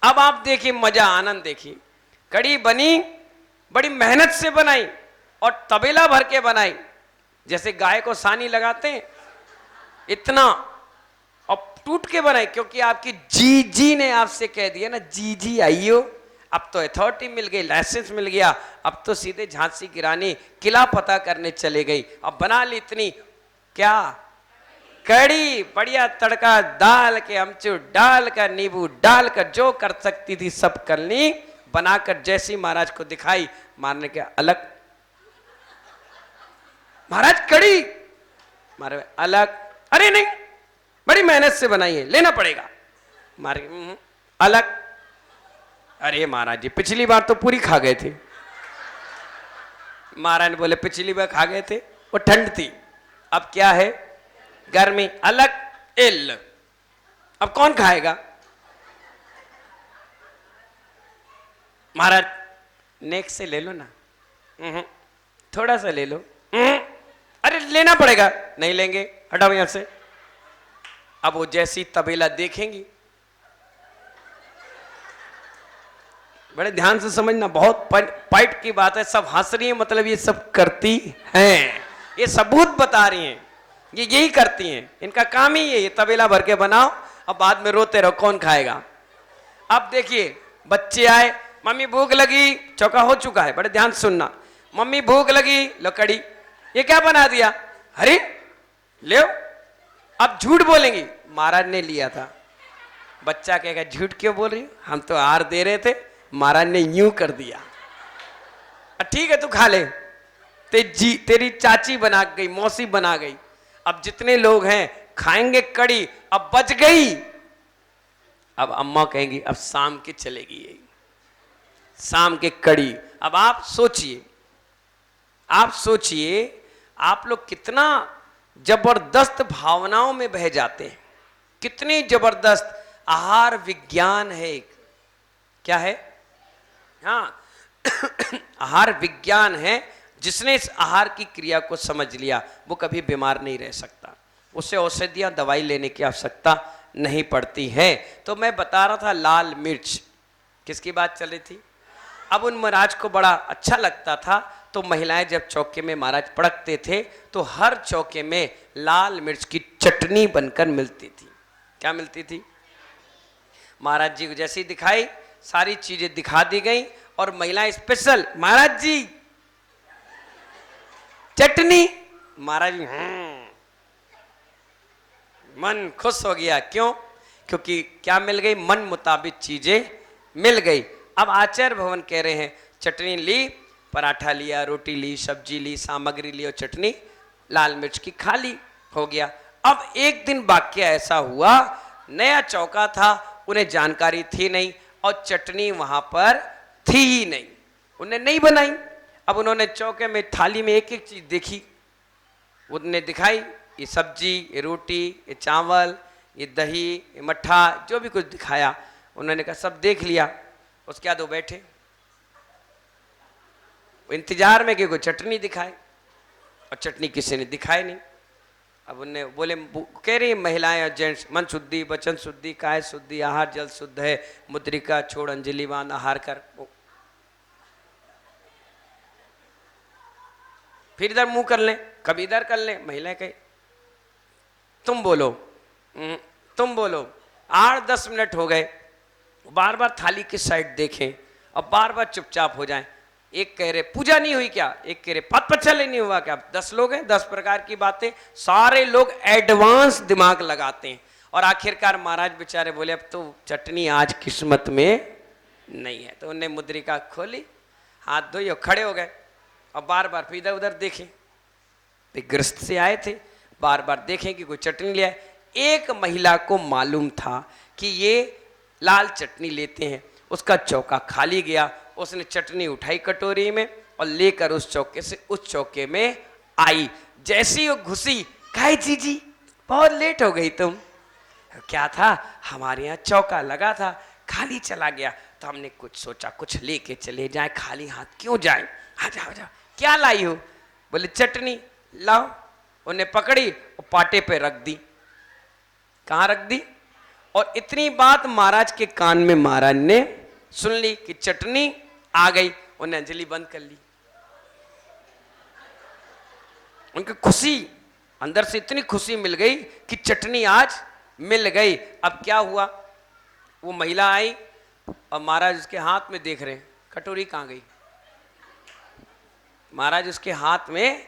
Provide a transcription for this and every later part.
अब आप देखिए मजा आनंद देखिए, कड़ी बनी, बड़ी मेहनत से बनाई और तबेला भर के बनाई, जैसे गाय को सानी लगाते हैं इतना, और टूट के बनाई, क्योंकि आपकी जीजी ने आपसे कह दिया ना, जीजी आइयो, अब तो अथॉरिटी मिल गई, लाइसेंस मिल गया, अब तो सीधे झांसी की रानी किला पता करने चले गई, अब बना ली इतनी क्या कड़ी, बढ़िया तड़का डाल के, अमचूर डाल कर, नींबू डाल कर, जो कर सकती थी सब कर ली, बनाकर जैसी महाराज को दिखाई, मारने के अलग, महाराज कड़ी मारे अलग, अरे नहीं बड़ी मेहनत से बनाई है, लेना पड़ेगा, मारे अलग, अरे महाराज जी पिछली बार तो पूरी खा गए थे, महाराज ने बोले पिछली बार खा गए थे वो ठंड थी, अब क्या है गर्मी, अलग इल, अब कौन खाएगा, महाराज नेक्स्ट से ले लो ना, थोड़ा सा ले लो, अरे लेना पड़ेगा, नहीं लेंगे, हटाओ यहां से, अब वो जैसी तबेला देखेंगी, बड़े ध्यान से समझना, बहुत पाइट की बात है, सब हंस रही है, मतलब ये सब करती हैं, ये सबूत बता रही हैं, ये यही करती हैं, इनका काम ही ये तबेला भर के बनाओ, अब बाद में रोते रहो कौन खाएगा। अब देखिए बच्चे आए, मम्मी भूख लगी, चौका हो चुका है, बड़े ध्यान से सुनना, मम्मी भूख लगी, लो कड़ी, ये क्या बना दिया, अरे ले, अब झूठ बोलेंगी, महाराज ने लिया था, बच्चा कहेगा झूठ क्यों बोल रही हो, हम तो हार दे रहे थे, महाराज ने यूं कर दिया, ठीक है तू खा ले, तेरी चाची बना गई, मौसी बना गई, अब जितने लोग हैं खाएंगे कड़ी, अब बच गई, अब अम्मा कहेंगी अब शाम के चलेगी यही, शाम के कड़ी, अब आप सोचिए, आप सोचिए, आप लोग कितना जबरदस्त भावनाओं में बह जाते हैं, कितनी जबरदस्त आहार विज्ञान है, क्या है, हाँ आहार विज्ञान है, जिसने इस आहार की क्रिया को समझ लिया वो कभी बीमार नहीं रह सकता, उसे औषधियां दवाई लेने की आवश्यकता नहीं पड़ती है। तो मैं बता रहा था लाल मिर्च, किसकी बात चल रही थी, अब उन महाराज को बड़ा अच्छा लगता था, तो महिलाएं जब चौके में महाराज पड़कते थे तो हर चौके में लाल मिर्च की चटनी बनकर मिलती थी, क्या मिलती थी, महाराज जी को जैसी दिखाई सारी चीजें दिखा दी गई, और महिलाएं स्पेशल, महाराज जी चटनी, महाराज मन खुश हो गया, क्यों, क्योंकि क्या मिल गई, मन मुताबिक चीजें मिल गई। अब आचार्य भवन कह रहे हैं चटनी ली, पराठा लिया, रोटी ली, सब्जी ली, सामग्री ली और चटनी लाल मिर्च की खा ली, हो गया। अब एक दिन वाक्य ऐसा हुआ, नया चौका था, उन्हें जानकारी थी नहीं और चटनी वहां पर थी ही नहीं, उन्हें नहीं बनाई। अब उन्होंने चौके में थाली में एक एक चीज देखी, उन्होंने दिखाई, ये सब्जी, ये रोटी, ये चावल, ये दही, ये मट्ठा, जो भी कुछ दिखाया उन्होंने कहा सब देख लिया। उसके बाद वो बैठे इंतजार में कि कोई चटनी दिखाए, और चटनी किसी ने दिखाई नहीं। अब उन्हें बोले, कह रही महिलाएं और जेंट्स, मन शुद्धि, वचन शुद्धि, काय शुद्धि, आहार जल शुद्ध है, मुद्रिका छोड़ अंजलि बांध आहार कर। फिर इधर मुंह कर लें, कभी इधर कर लें, महिलाएं कहे तुम बोलो, तुम बोलो। 8-10 मिनट हो गए, बार बार थाली की साइड देखें और बार बार चुपचाप हो जाएं। एक कह रहे पूजा नहीं हुई क्या, एक कह रहे पद पचले नहीं हुआ क्या। 10 लोग हैं, 10 प्रकार की बातें, सारे लोग एडवांस दिमाग लगाते हैं। और आखिरकार महाराज बेचारे बोले अब तो चटनी आज किस्मत में नहीं है, तो उन्हें मुद्रिका खोली, हाथ धोई और खड़े हो गए और बार बार फिर इधर उधर देखे। तो गृहस्थ से आए थे, बार बार देखें कि कोई चटनी ले आए। एक महिला को मालूम था कि ये लाल चटनी लेते हैं, उसका चौका खाली गया, उसने चटनी उठाई कटोरी में और लेकर उस चौके से उस चौके में आई। जैसी वो घुसी, कहे जीजी बहुत लेट हो गई तुम। क्या था, हमारे यहाँ चौका लगा था, खाली चला गया, तो हमने कुछ सोचा कुछ लेके चले जाए, खाली हाथ क्यों जाए। आ जाओ जाओ, क्या लाई हो, बोले चटनी लाओ। उन्हें पकड़ी और पाटे पे रख दी। कहाँ रख दी, और इतनी बात महाराज के कान में महाराज ने सुन ली कि चटनी आ गई, उन्हें अंजलि बंद कर ली। उनकी खुशी अंदर से इतनी खुशी मिल गई कि चटनी आज मिल गई। अब क्या हुआ, वो महिला आई और महाराज उसके हाथ में देख रहे हैं, कटोरी कहाँ गई। महाराज उसके हाथ में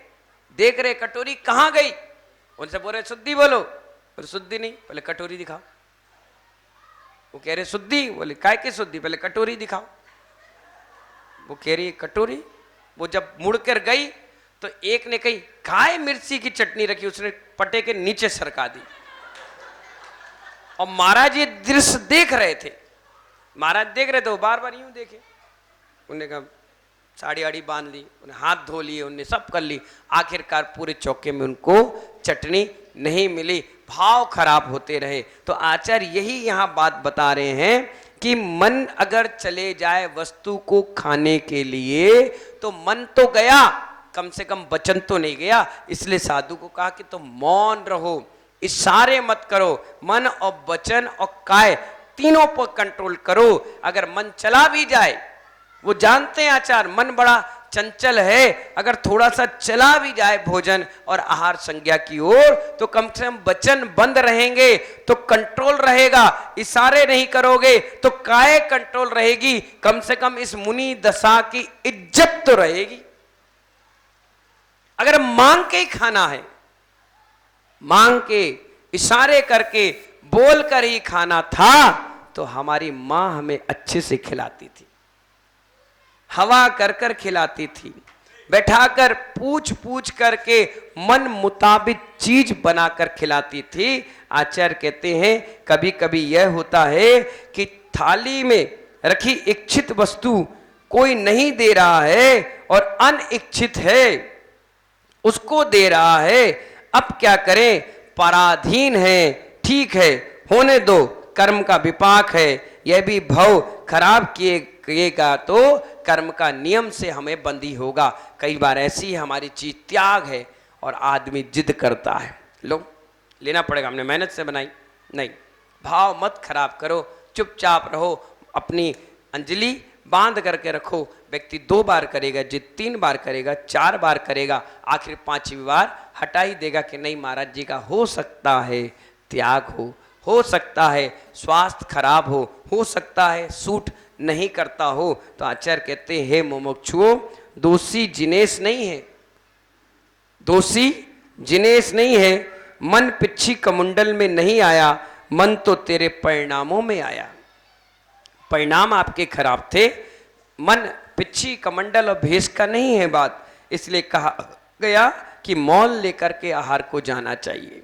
देख रहे, कटोरी कहाँ गई। उनसे बोल रहे शुद्धि बोलो, बोले शुद्धि नहीं, पहले कटोरी दिखाओ। वो कह रहे शुद्धि, बोले काय की शुद्धि, पहले कटोरी दिखाओ। वो कह रही कटोरी। वो जब मुड़ कर गई तो एक ने कही काय मिर्ची की चटनी रखी, उसने पटे के नीचे सरका दी। और महाराज ये दृश्य देख रहे थे, महाराज देख रहे थे, वो बार बार यूं देखे। उन्होंने कहा साड़ी आड़ी बांध ली, उन्हें हाथ धो लिए, उन्हें सब कर ली। आखिरकार पूरे चौके में उनको चटनी नहीं मिली, भाव खराब होते रहे। तो आचार्य यही यहाँ बात बता रहे हैं कि मन अगर चले जाए वस्तु को खाने के लिए तो मन तो गया, कम से कम वचन तो नहीं गया। इसलिए साधु को कहा कि तुम मौन रहो, इशारे मत करो, मन और वचन और काय तीनों पर कंट्रोल करो। अगर मन चला भी जाए, वो जानते हैं आचार्य मन बड़ा चंचल है, अगर थोड़ा सा चला भी जाए भोजन और आहार संज्ञा की ओर तो कम से कम वचन बंद रहेंगे तो कंट्रोल रहेगा। इशारे नहीं करोगे तो काय कंट्रोल रहेगी, कम से कम इस मुनि दशा की इज्जत तो रहेगी। अगर मांग के ही खाना है, मांग के इशारे करके बोल कर ही खाना था तो हमारी मां हमें अच्छे से खिलाती थी, हवा कर कर खिलाती थी, बैठाकर पूछ पूछ करके मन मुताबिक चीज बनाकर खिलाती थी। आचार्य कहते हैं कभी कभी यह होता है कि थाली में रखी इच्छित वस्तु कोई नहीं दे रहा है और अनिच्छित है उसको दे रहा है। अब क्या करें, पराधीन है, ठीक है होने दो, कर्म का विपाक है, यह भी भव खराब किएगा तो कर्म का नियम से हमें बंदी होगा। कई बार ऐसी हमारी चीज त्याग है और आदमी जिद करता है, लो लेना पड़ेगा, हमने मेहनत से बनाई, नहीं, भाव मत खराब करो, चुपचाप रहो, अपनी अंजलि बांध करके रखो। व्यक्ति 2 बार करेगा, जिद 3 बार करेगा, 4 बार करेगा, आखिर 5वीं बार हटा ही देगा कि नहीं महाराज जी का हो सकता है त्याग हो सकता है स्वास्थ्य खराब हो सकता है सूट नहीं करता हो। तो आचार्य कहते हैं हे मुमुक्षुओं, दोषी जिनेश नहीं है, दोषी जिनेश नहीं है, मन पिच्छी कमुंडल में नहीं आया, मन तो तेरे परिणामों में आया। परिणाम आपके खराब थे, मन पिच्छी कमंडल और भेष का नहीं है बात। इसलिए कहा गया कि मौन लेकर के आहार को जाना चाहिए।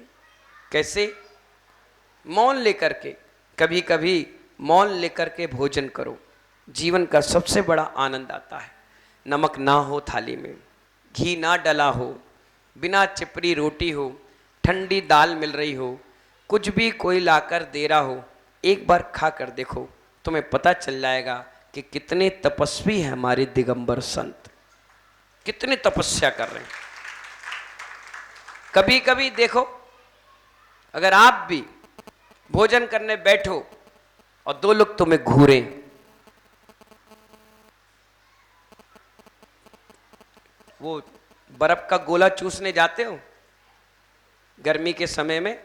कैसे? मौन लेकर के, कभी कभी मौन लेकर के भोजन करो, जीवन का सबसे बड़ा आनंद आता है। नमक ना हो थाली में, घी ना डला हो, बिना चिपरी रोटी हो, ठंडी दाल मिल रही हो, कुछ भी कोई लाकर दे रहा हो, एक बार खा कर देखो, तुम्हें पता चल जाएगा कि कितने तपस्वी हैं हमारे दिगंबर संत, कितने तपस्या कर रहे हैं। कभी कभी देखो, अगर आप भी भोजन करने बैठो और 2 लोग तुम्हें घूरे, वो बर्फ का गोला चूसने जाते हो गर्मी के समय में,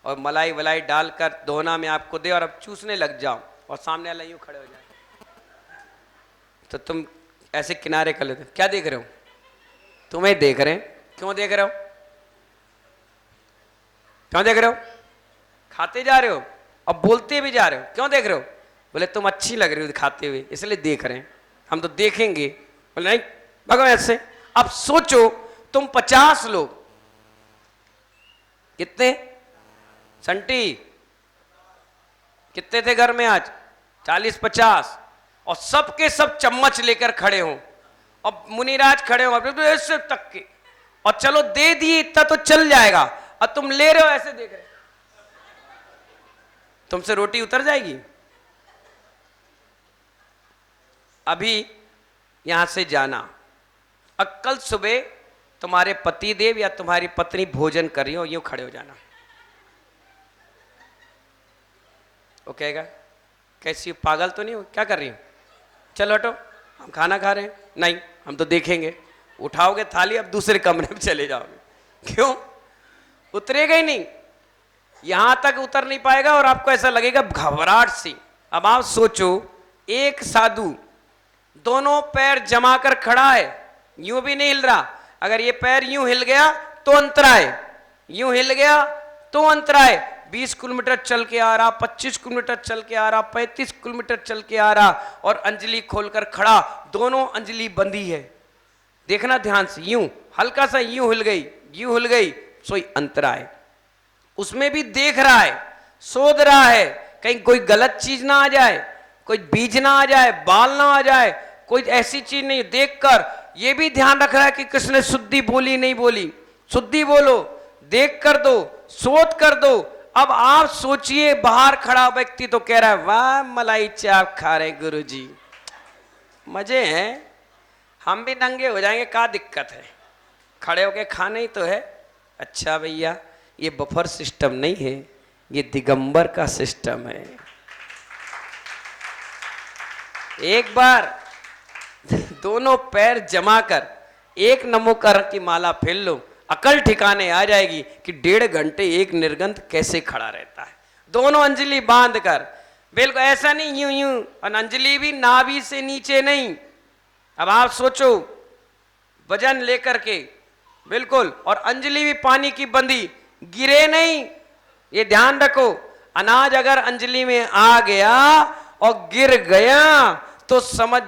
और मलाई वलाई डालकर दोना में आपको दे और अब चूसने लग जाओ और सामने वाला यूं खड़े हो जाए, तो तुम ऐसे किनारे कर लेते, क्या देख रहे हो? तुम्हें देख रहे हैं। क्यों देख रहे हो? क्यों देख रहे हो? खाते जा रहे हो और बोलते भी जा रहे हो, क्यों देख रहे हो? बोले तुम अच्छी लग रही हो खाते हुए, इसलिए देख रहे हैं, हम तो देखेंगे। बोले नहीं भगवान ऐसे। अब सोचो तुम 50 लोग, कितने संटी कितने थे घर में आज? 40-50, और सबके सब चम्मच लेकर खड़े हो और मुनिराज खड़े हो तो ऐसे तक के, और चलो दे दिए इतना तो चल जाएगा, और तुम ले रहे हो ऐसे देख रहे, तुमसे रोटी उतर जाएगी? अभी यहां से जाना, अब कल सुबह तुम्हारे पति देव या तुम्हारी पत्नी भोजन कर रही हो, यूं खड़े हो जाना, वो कहेगा कैसी पागल तो नहीं हो, क्या कर रही हो, चलो हटो हम खाना खा रहे हैं। नहीं हम तो देखेंगे, उठाओगे थाली अब दूसरे कमरे में चले जाओगे। क्यों? उतरेगा ही नहीं, यहां तक उतर नहीं पाएगा और आपको ऐसा लगेगा घबराहट सी। अब आप सोचो, एक साधु दोनों पैर जमा कर खड़ा है, यूं भी नहीं हिल रहा, अगर ये पैर यूं हिल गया तो अंतराय, यूं हिल गया तो अंतराय। 20 किलोमीटर चल के आ रहा, 25 किलोमीटर चल के आ रहा, 35 किलोमीटर चल के आ रहा और अंजलि खोलकर खड़ा, दोनों अंजलि बंधी है। देखना ध्यान से, यूं हल्का सा यूं हिल गई, यूं हिल गई, सोई अंतराय। उसमें भी देख रहा है, सोच रहा है कहीं कोई गलत चीज ना आ जाए, कोई बीज ना आ जाए, बाल ना आ जाए, कोई ऐसी चीज नहीं। देखकर ये भी ध्यान रख रहा है कि कृष्ण शुद्धि बोली नहीं बोली, शुद्धि बोलो, देख कर दो, सोच कर दो। अब आप सोचिए, बाहर खड़ा व्यक्ति तो कह रहा है वाह मलाई चाप खा रहे गुरुजी, मजे हैं, हम भी नंगे हो जाएंगे, क्या दिक्कत है, खड़े होके खाने ही तो है। अच्छा भैया ये बफर सिस्टम नहीं है, ये दिगंबर का सिस्टम है। एक बार दोनों पैर जमा कर एक नमोकार की माला फेर लो, अकल ठिकाने आ जाएगी कि 1.5 घंटे एक निर्गंध कैसे खड़ा रहता है। दोनों अंजलि बांध कर, बिल्कुल ऐसा नहीं यूं यूं, और अंजलि भी नाभि से नीचे नहीं। अब आप सोचो, वजन लेकर के बिल्कुल, और अंजलि भी पानी की बंदी, गिरे नहीं। ये ध्यान रखो, अनाज अगर अंजलि में आ गया और गिर गया तो समझ